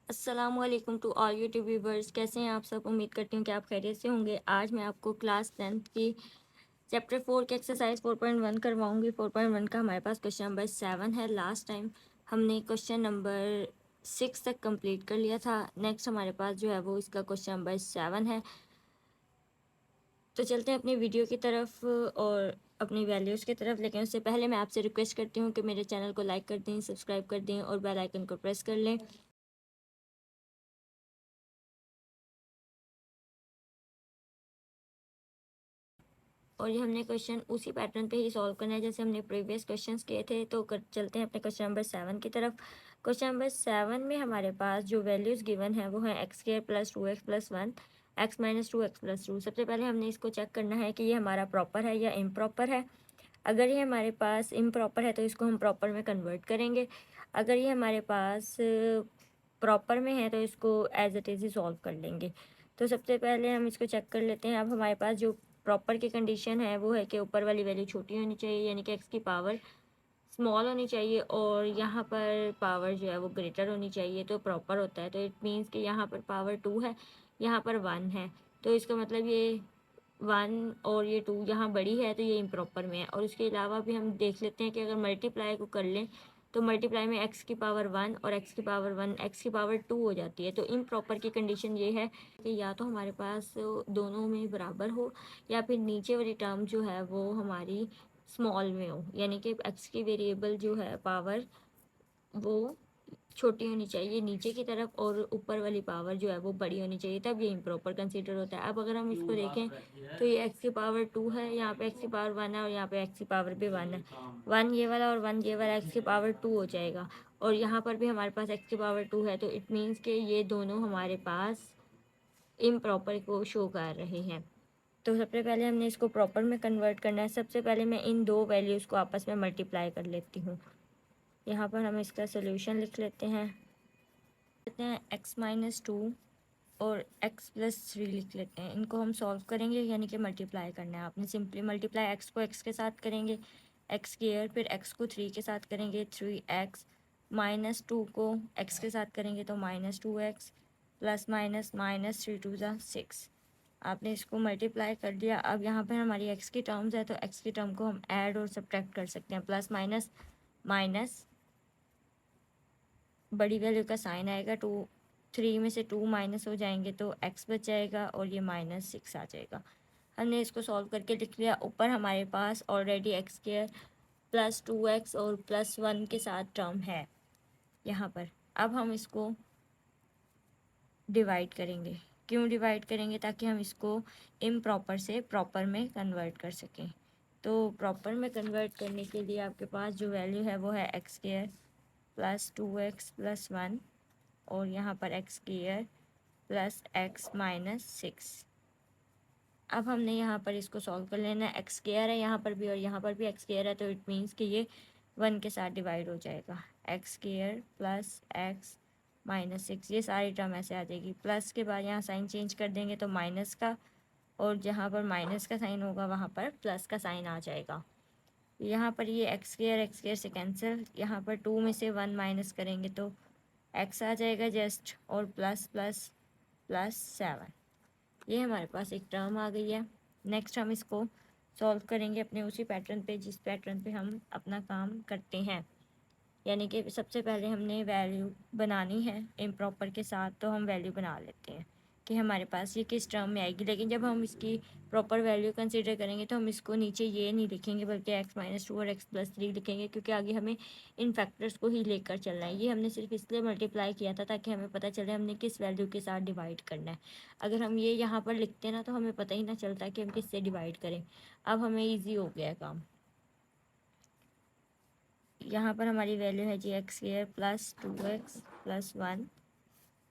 अस्सलामुअलैकुम to all YouTube viewers. कैसे हैं आप सब? उम्मीद करती हूँ कि आप खैरियत से होंगे। आज मैं आपको क्लास 10th की चैप्टर 4 की एक्सरसाइज 4.1 करवाऊंगी। 4.1 का हमारे पास क्वेश्चन नंबर 7 है। लास्ट टाइम हमने क्वेश्चन नंबर 6 तक कंप्लीट कर लिया था। नेक्स्ट हमारे पास जो है वो इसका क्वेश्चन नंबर 7 है। तो चलते हैं अपनी वीडियो की तरफ और अपनी वैल्यूज़ की तरफ, लेकिन उससे पहले मैं आपसे रिक्वेस्ट करती हूँ कि मेरे चैनल को लाइक कर दें, सब्सक्राइब कर दें और बेल आइकन को प्रेस कर लें। और ये हमने क्वेश्चन उसी पैटर्न पे ही सॉल्व करना है जैसे हमने प्रीवियस क्वेश्चंस किए थे। तो चलते हैं अपने क्वेश्चन नंबर 7 की तरफ। क्वेश्चन नंबर 7 में हमारे पास जो वैल्यूज़ गिवन है वो है x square plus 2x plus 1, x minus 2x plus 2। सबसे पहले हमने इसको चेक करना है कि ये हमारा प्रॉपर है या इम्प्रॉपर है। अगर ये हमारे पास इम्प्रॉपर है तो इसको हम प्रॉपर में कन्वर्ट करेंगे। अगर ये हमारे पास प्रॉपर में है तो इसको एज इट इज़ ही सॉल्व कर लेंगे। तो सबसे पहले हम इसको चेक कर लेते हैं। अब हमारे पास जो प्रॉपर की कंडीशन है वो है कि ऊपर वाली वैल्यू छोटी होनी चाहिए, यानी कि एक्स की पावर स्मॉल होनी चाहिए और यहाँ पर पावर जो है वो ग्रेटर होनी चाहिए, तो प्रॉपर होता है। तो इट मीन्स कि यहाँ पर पावर 2 है, यहाँ पर 1 है, तो इसका मतलब ये 1 और ये 2 यहाँ बड़ी है, तो ये इम्प्रॉपर में है। और उसके अलावा भी हम देख लेते हैं कि अगर मल्टीप्लाई को कर लें तो मल्टीप्लाई में एक्स की पावर 1 और एक्स की पावर 1 एक्स की पावर 2 हो जाती है। तो इम्प्रॉपर की कंडीशन ये है कि या तो हमारे पास दोनों में बराबर हो या फिर नीचे वाली टर्म जो है वो हमारी स्मॉल में हो, यानी कि एक्स की वेरिएबल जो है पावर वो छोटी होनी चाहिए नीचे की तरफ और ऊपर वाली पावर जो है वो बड़ी होनी चाहिए, तब ये इम्प्रॉपर कंसीडर होता है। अब अगर हम इसको देखें तो ये एक्स की पावर 2 है, यहाँ पे एक्स की पावर 1 है और यहाँ पे एक्स की पावर भी 1 है। 1 ये वाला और 1 ये वाला एक्स की पावर 2 हो जाएगा और यहाँ पर भी हमारे पास एक्स की पावर 2 है, तो इट मीन्स कि ये दोनों हमारे पास इम्प्रॉपर को शो कर रहे हैं। तो सबसे पहले हमने इसको प्रॉपर में कन्वर्ट करना है। सबसे पहले मैं इन दो वैल्यूज़ को आपस में मल्टीप्लाई कर लेती हूँ। यहाँ पर हम इसका सोल्यूशन लिख लेते हैं एक्स माइनस 2 और x प्लस 3 लिख लेते हैं। इनको हम सॉल्व करेंगे, यानी कि मल्टीप्लाई करना है आपने। सिंपली मल्टीप्लाई x को x के साथ करेंगे, x स्क्वायर, फिर x को 3 के साथ करेंगे 3x, माइनस 2 को x के साथ करेंगे तो minus 2x, plus minus minus 3 टू ज़ा 6। आपने इसको मल्टीप्लाई कर दिया। अब यहाँ पर हमारी x की टर्म्स है तो x की टर्म को हम ऐड और सब्ट्रैक्ट कर सकते हैं। प्लस माइनस माइनस, बड़ी वैल्यू का साइन आएगा, 3 में से 2 माइनस हो जाएंगे तो x बच जाएगा और ये -6 आ जाएगा। हमने इसको सॉल्व करके लिख लिया। ऊपर हमारे पास already X square plus 2x और प्लस 1 के साथ टर्म है यहाँ पर। अब हम इसको डिवाइड करेंगे। क्यों डिवाइड करेंगे? ताकि हम इसको इम्प्रॉपर से प्रॉपर में कन्वर्ट कर सकें। तो प्रॉपर में कन्वर्ट करने के लिए आपके पास जो वैल्यू है वो है x square plus 2x plus 1 और यहाँ पर x square plus x minus 6। अब हमने यहाँ पर इसको सॉल्व कर लेना है। एक्स स्क्वायर है यहाँ पर भी और यहाँ पर भी एक्स स्क्वायर है, तो इट मीन्स कि ये 1 के साथ डिवाइड हो जाएगा। X square plus x minus 6, ये सारी टर्म ऐसे आ जाएगी। प्लस के बाद यहाँ साइन चेंज कर देंगे तो माइनस का, और जहाँ पर माइनस का साइन होगा वहाँ पर प्लस का साइन आ जाएगा। यहाँ पर ये एक्स स्क्वायर से कैंसिल, यहाँ पर 2 में से 1 माइनस करेंगे तो x आ जाएगा जस्ट, और प्लस प्लस प्लस 7। ये हमारे पास एक टर्म आ गई है। नेक्स्ट हम इसको सॉल्व करेंगे अपने उसी पैटर्न पे जिस पैटर्न पे हम अपना काम करते हैं, यानी कि सबसे पहले हमने वैल्यू बनानी है इम्प्रॉपर के साथ, तो हम वैल्यू बना लेते हैं कि हमारे पास ये किस टर्म में आएगी। लेकिन जब हम इसकी प्रॉपर वैल्यू कंसीडर करेंगे तो हम इसको नीचे ये नहीं लिखेंगे बल्कि x माइनस 2 और x प्लस 3 लिखेंगे, क्योंकि आगे हमें इन फैक्टर्स को ही लेकर चलना है। ये हमने सिर्फ इसलिए मल्टीप्लाई किया था ताकि हमें पता चले हमने किस वैल्यू के साथ डिवाइड करना है। अगर हम ये यहाँ पर लिखते ना तो हमें पता ही ना चलता कि हम किससे डिवाइड करें। अब हमें ईजी हो गया काम। यहाँ पर हमारी वैल्यू है G X square plus 2x plus 1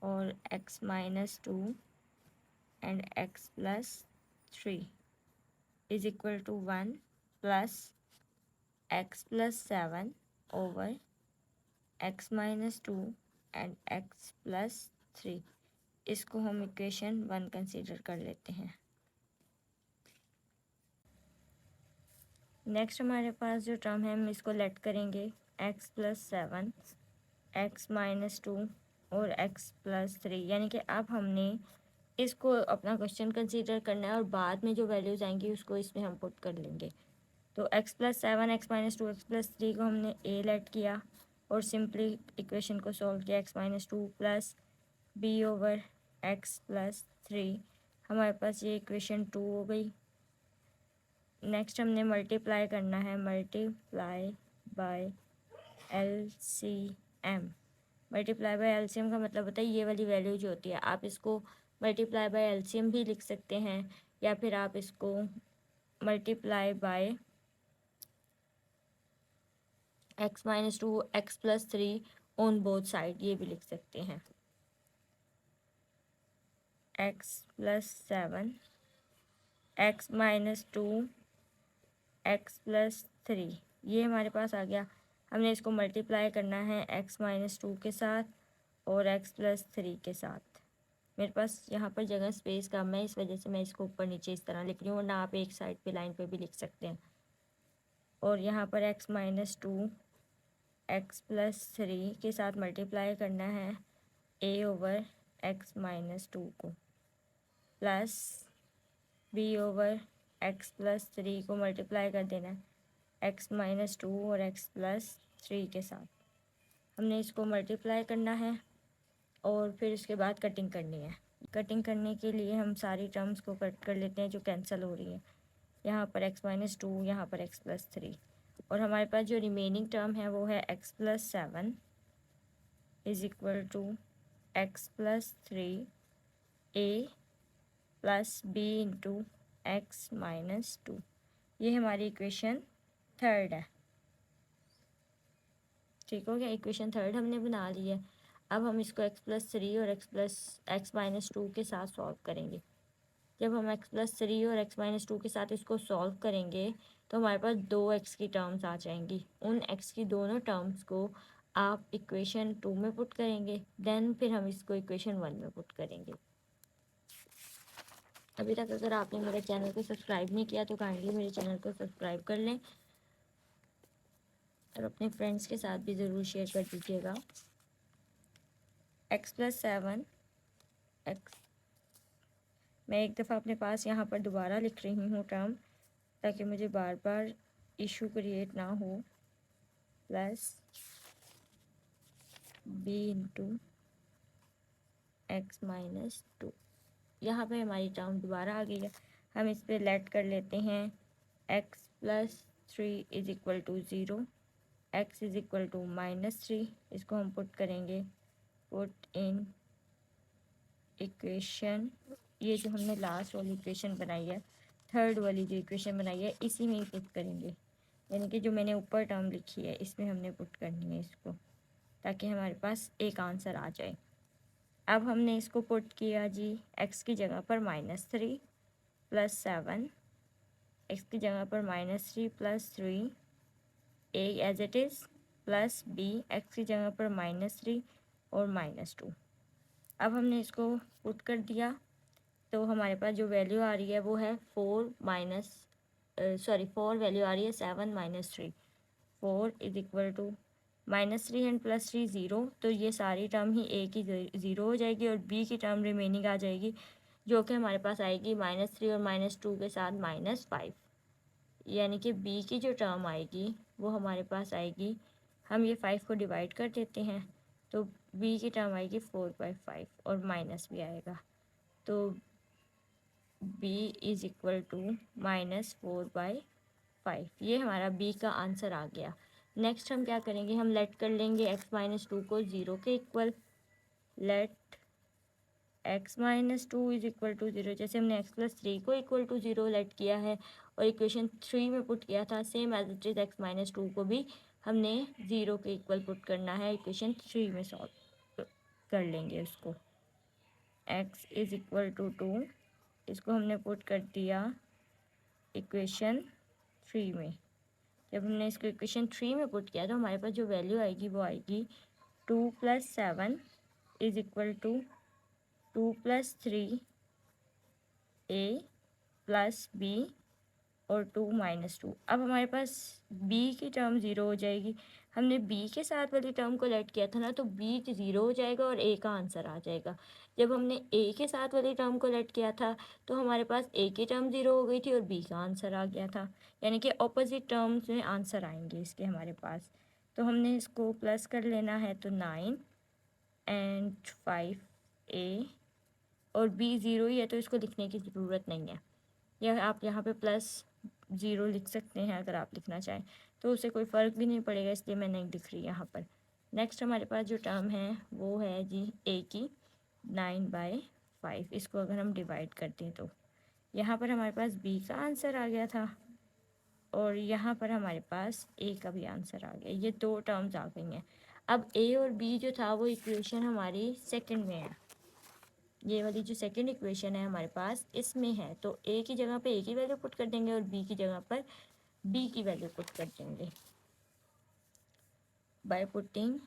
और x minus 2 and x plus 3 is equal to 1 plus x plus 7 over x minus 2 and x plus 3। इसको हम इक्वेशन 1 कंसीडर कर लेते हैं। नेक्स्ट हमारे पास जो टर्म है हम इसको लेट करेंगे x प्लस 7 x माइनस 2 और x+3, यानी कि अब हमने इसको अपना क्वेश्चन कंसीडर करना है और बाद में जो वैल्यूज़ आएंगी उसको इसमें हम पुट कर लेंगे। तो x+7 x-2 x+3 को हमने a लेट किया और सिंपली इक्वेशन को सॉल्व किया। x-2 प्लस b/x+3, हमारे पास ये इक्वेशन 2 हो गई। नेक्स्ट हमने मल्टीप्लाई करना है, multiply by LCM। Multiply by LCM का मतलब होता है ये वाली वैल्यू जो होती है, आप इसको मल्टीप्लाई बाय LCM भी लिख सकते हैं या फिर आप इसको multiply by x-2 x+3 on both side ये भी लिख सकते हैं। x+7 x-2 x+3 ये हमारे पास आ गया। हमने इसको मल्टीप्लाई करना है x-2 के साथ और x+3 के साथ। मेरे पास यहाँ पर जगह स्पेस कम है, इस वजह से मैं इसको ऊपर नीचे इस तरह लिख रही हूँ, वरना आप एक साइड पे लाइन पे भी लिख सकते हैं। और यहाँ पर x-2 x+3 के साथ मल्टीप्लाई करना है a/x-2 को, प्लस b/x+3 को मल्टीप्लाई कर देना है x-2 और x+3 के साथ। हमने इसको मल्टीप्लाई करना है और फिर उसके बाद कटिंग करनी है। कटिंग करने के लिए हम सारी टर्म्स को कट कर लेते हैं जो कैंसिल हो रही हैं। यहाँ पर x-2, यहाँ पर x+3, और हमारे पास जो रिमेनिंग टर्म है वो है x+7 is equal to x+3 a plus b into x-2। ये हमारी इक्वेशन थर्ड है। ठीक हो गया, इक्वेशन थर्ड हमने बना ली है। अब हम इसको x+3 और x-2 के साथ सॉल्व करेंगे। जब हम x+3 और x-2 के साथ इसको सॉल्व करेंगे तो हमारे पास 2x की टर्म्स आ जाएंगी। उन x की दोनों टर्म्स को आप इक्वेशन 2 में पुट करेंगे, देन फिर हम इसको इक्वेशन 1 में पुट करेंगे। अभी तक अगर आपने मेरे चैनल को सब्सक्राइब नहीं किया तो काइंडली मेरे चैनल को सब्सक्राइब कर लें और अपने फ्रेंड्स के साथ भी ज़रूर शेयर कर दीजिएगा। x+7 x, मैं एक दफ़ा अपने पास यहाँ पर दोबारा लिख रही हूँ टर्म, ताकि मुझे बार बार इशू क्रिएट ना हो, प्लस b इंटू x-2। यहाँ पे हमारी टर्म दोबारा आ गई है। हम इस पर लेट कर लेते हैं x+3 is equal to 0, x is equal to -3। इसको हम पुट करेंगे, पुट इन इक्वेशन, ये जो हमने लास्ट वाली इक्वेशन बनाई है, थर्ड वाली जो इक्वेशन बनाई है, इसी में ही पुट करेंगे। यानी कि जो मैंने ऊपर टर्म लिखी है इसमें हमने पुट करनी है इसको, ताकि हमारे पास एक आंसर आ जाए। अब हमने इसको पुट किया जी, x की जगह पर -3 प्लस 7, x की जगह पर -3 plus 3, a as it is, plus b x की जगह पर -3 और -2। अब हमने इसको पुट कर दिया तो हमारे पास जो वैल्यू आ रही है वो है 4 वैल्यू आ रही है 7 - 3। 4 इज इक्वल टू -3 एंड +3 0, तो ये सारी टर्म ही a की 0 हो जाएगी और b की टर्म रिमेनिंग आ जाएगी, जो कि हमारे पास आएगी -3 और -2 के साथ -5। यानी कि b की जो टर्म आएगी वो हमारे पास आएगी, हम ये 5 को डिवाइड कर देते हैं तो b की टर्म आएगी 4/5 और माइनस भी आएगा, तो b इज़ इक्वल टू -4/5। ये हमारा b का आंसर आ गया। नेक्स्ट हम क्या करेंगे, हम लेट कर लेंगे x-2 को 0 के equal. Let x-2 is equal to 0, जैसे हमने x+3 को इक्वल टू 0 लेट किया है और इक्वेशन 3 में पुट किया था, same as it is x-2 को भी हमने 0 के इक्वल पुट करना है, इक्वेशन 3 में सॉल्व कर लेंगे उसको। x इज इक्वल टू 2, इसको हमने पुट कर दिया इक्वेशन 3 में। जब हमने इसको इक्वेशन 3 में पुट किया तो हमारे पास जो वैल्यू आएगी वो आएगी 2 + 7 is equal to 2 + 3 a plus b और 2 - 2। अब हमारे पास b की टर्म 0 हो जाएगी, हमने बी के साथ वाली टर्म को लेट किया था ना, तो बी 0 हो जाएगा और ए का आंसर आ जाएगा। जब हमने ए के साथ वाली टर्म को लेट किया था तो हमारे पास ए की टर्म 0 हो गई थी और बी का आंसर आ गया था, यानी कि ऑपोजिट टर्म्स में आंसर आएंगे इसके हमारे पास। तो हमने इसको प्लस कर लेना है, तो 9 एंड 5a, और बी 0 ही है तो इसको लिखने की ज़रूरत नहीं है, या आप यहाँ पे +0 लिख सकते हैं अगर आप लिखना चाहें, तो उससे कोई फ़र्क भी नहीं पड़ेगा, इसलिए मैं नहीं लिख रही यहाँ पर। नेक्स्ट हमारे पास जो टर्म है वो है जी ए की 9/5। इसको अगर हम डिवाइड करते हैं तो यहाँ पर हमारे पास बी का आंसर आ गया था और यहाँ पर हमारे पास ए का भी आंसर आ गया। ये दो टर्म्स आ गई हैं। अब ए और बी जो था वो इक्वेशन हमारी सेकंड में है, ये वाली जो सेकंड इक्वेशन है हमारे पास इसमें है, तो ए की जगह पे ए की वैल्यू पुट कर देंगे और बी की जगह पर बी की वैल्यू पुट कर देंगे by putting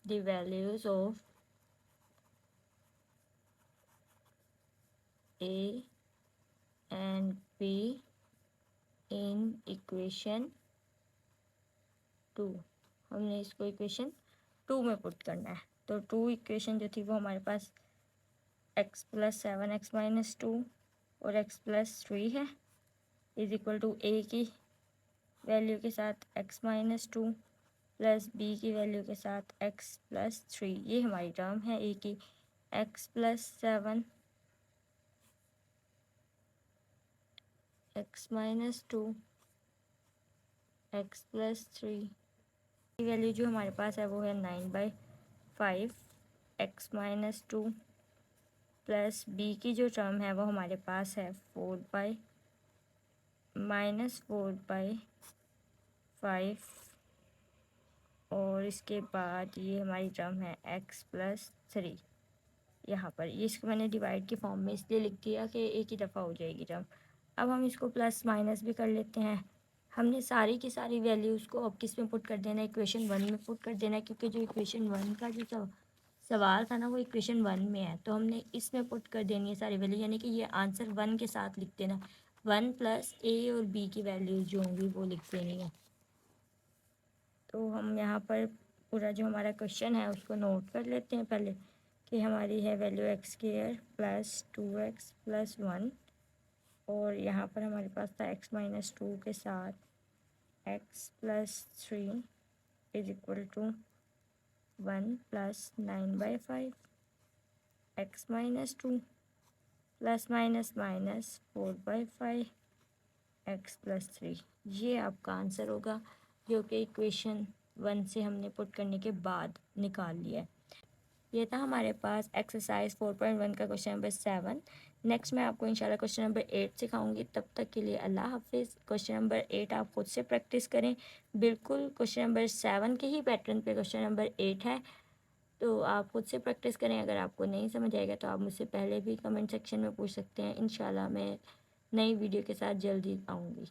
the values of a and b in equation 2। हमने इसको इक्वेशन 2 में पुट करना है, तो 2 इक्वेशन जो थी वो हमारे पास x + 7x - 2 और x + 3 है, इज इक्वल टू a की वैल्यू के साथ x - 2 प्लस b की वैल्यू के साथ x + 3। ये हमारी टर्म है a की x + 7 x - 2 x + 3 की वैल्यू जो हमारे पास है वो है 9/5 x - 2 प्लस b की जो टर्म है वो हमारे पास है 4/-4/5 और इसके बाद ये हमारी टर्म है x + 3। यहाँ पर ये इसको मैंने डिवाइड के फॉर्म में इसलिए लिख दिया कि एक ही दफ़ा हो जाएगी टर्म। अब हम इसको प्लस माइनस भी कर लेते हैं। हमने सारी की सारी वैल्यूज़ को अब किस में पुट कर देना है, इक्वेशन 1 में पुट कर देना है, क्योंकि जो इक्वेशन 1 का जो सवाल था ना वो इक्वेशन 1 में है, तो हमने इसमें पुट कर देनी है सारी वैल्यू, यानी कि ये आंसर 1 के साथ लिख देना। 1 + a और b की वैल्यूज़ जो होंगी वो लिख देनी है। तो हम यहाँ पर पूरा जो हमारा क्वेश्चन है उसको नोट कर लेते हैं पहले, कि हमारी है वैल्यू x² + 2x + 1, और यहाँ पर हमारे पास था x - 2 के साथ x + 3 is equal to 1 + 9/5 x - 2 plus minus minus 4/5 x + 3। ये आपका आंसर होगा जो कि इक्वेशन 1 से हमने पुट करने के बाद निकाल लिया है। ये था हमारे पास एक्सरसाइज 4.1 का क्वेश्चन नंबर 7। नेक्स्ट मैं आपको इंशाल्लाह क्वेश्चन नंबर 8 सिखाऊंगी। तब तक के लिए अल्लाह हाफिज़। क्वेश्चन नंबर 8 आप खुद से प्रैक्टिस करें, बिल्कुल क्वेश्चन नंबर 7 के ही पैटर्न पे क्वेश्चन नंबर 8 है, तो आप खुद से प्रैक्टिस करें। अगर आपको नहीं समझ आएगा तो आप मुझसे पहले भी कमेंट सेक्शन में पूछ सकते हैं। इंशाल्लाह मैं नई वीडियो के साथ जल्दी आऊँगी।